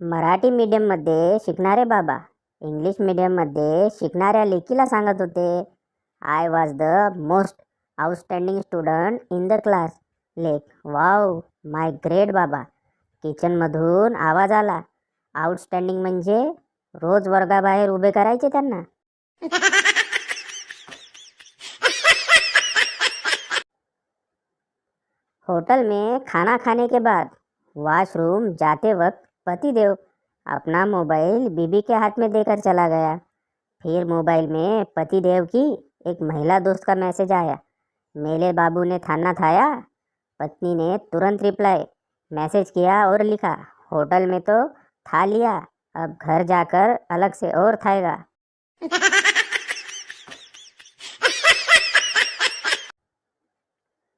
मराठी मीडियममध्ये शिकणारे बाबा इंग्लिश मीडियममध्ये शिकणाऱ्या लेकीला सांगत होते, I was the most outstanding student in the class. Lake, wow, my great बाबा. किचनमधून आवाज आला, आउटस्टँडिंग म्हणजे रोज वर्गाबाहेर उभे करायचे त्यांना. होटल में खाना खाने के बाद वॉशरूम जाते वक्त पतिदेव अपना मोबाइल बीबी के हाथ में देकर चला गया. फिर मोबाइल में पतिदेव की एक महिला दोस्त का मैसेज आया, मेरे बाबू ने खाना खाया. पत्नी ने तुरंत रिप्लाई मैसेज किया और लिखा, होटल में तो खा लिया, अब घर जाकर अलग से और खाएगा.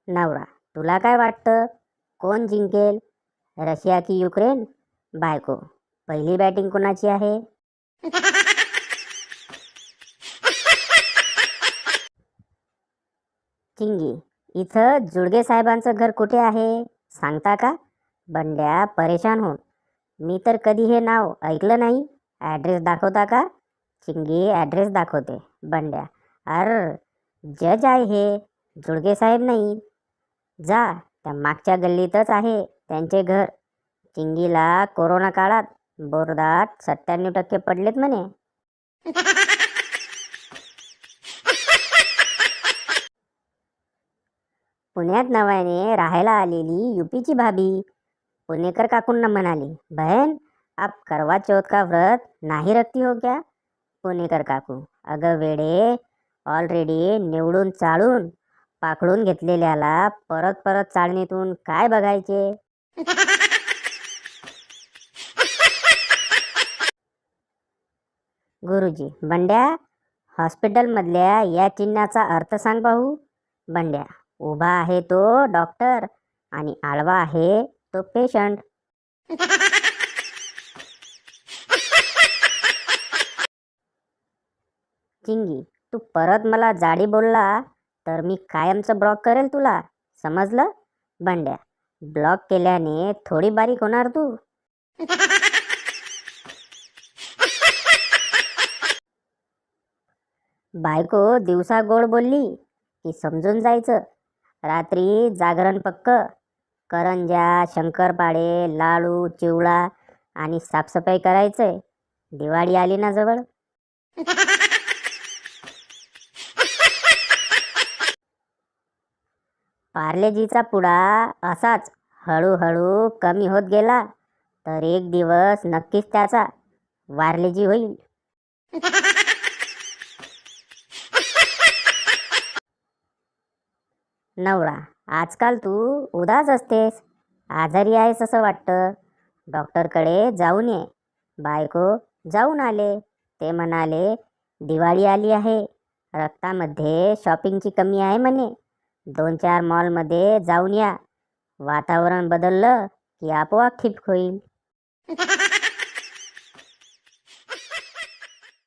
नवरा, तुला काय वाटतं, कोण जिंकेल, रशिया की युक्रेन? बायको, पहिली बॅटिंग कोणाची आहे? चिंगी, इथं जुडगे साहेबांचं घर कुठे आहे, सांगता का? बंड्या परेशान होऊन, मी तर कधी हे नाव ऐकलं नाही, ॲड्रेस दाखवता का? चिंगी ॲड्रेस दाखवते. बंड्या, अर जज आहे हे, जुडगे साहेब नाही. जा, त्या मागच्या गल्लीतच आहे त्यांचे घर. चिंगीला कोरोना काळात बोर्डात 97% पडलेत म्हणे. पुण्यात नव्याने राहायला आलेली यूपीची भाभी पुणेकर काकूंना म्हणाली, बहन आप करवा चौथ का व्रत नाही रखती हो क्या? पुणेकर काकू, अगं वेडे, ऑलरेडी निवडून चाळून पाखडून घेतलेल्याला परत परत चाळणीतून काय बघायचे? गुरुजी, बंड्या, हॉस्पिटलमधल्या या चिन्हाचा अर्थ सांग पाहू. बंड्या, उभा आहे तो डॉक्टर आणि आडवा आहे तो पेशंट. चिंगी, तू परत मला जाडी बोलला तर मी कायमचं ब्लॉक करेल तुला, समजलं? बंड्या, ब्लॉक केल्याने थोडी बारीक होणार तू. बायको दिवसा गोड बोलली की समजून जायचं, रात्री जागरण पक्क, करंज्या, शंकरपाळे, लाडू, चिवडा आणि साफसफाई करायचंय. दिवाळी आली ना जवळ. पार्लेजीचा पुडा असाच हळूहळू कमी होत गेला तर एक दिवस नक्कीच त्याचा वारलेजी होईल. नवरा, आजकाल तू उदास असतेस, आजारी आहेस असं वाटतं, डॉक्टरकडे जाऊन ये. बायको, जाऊन आले. ते म्हणाले, दिवाळी आली आहे, रक्तामध्ये शॉपिंगची कमी आहे म्हणे, 2-4 मॉलमध्ये जाऊन या, वातावरण बदललं की आपोआप ठीक होईल.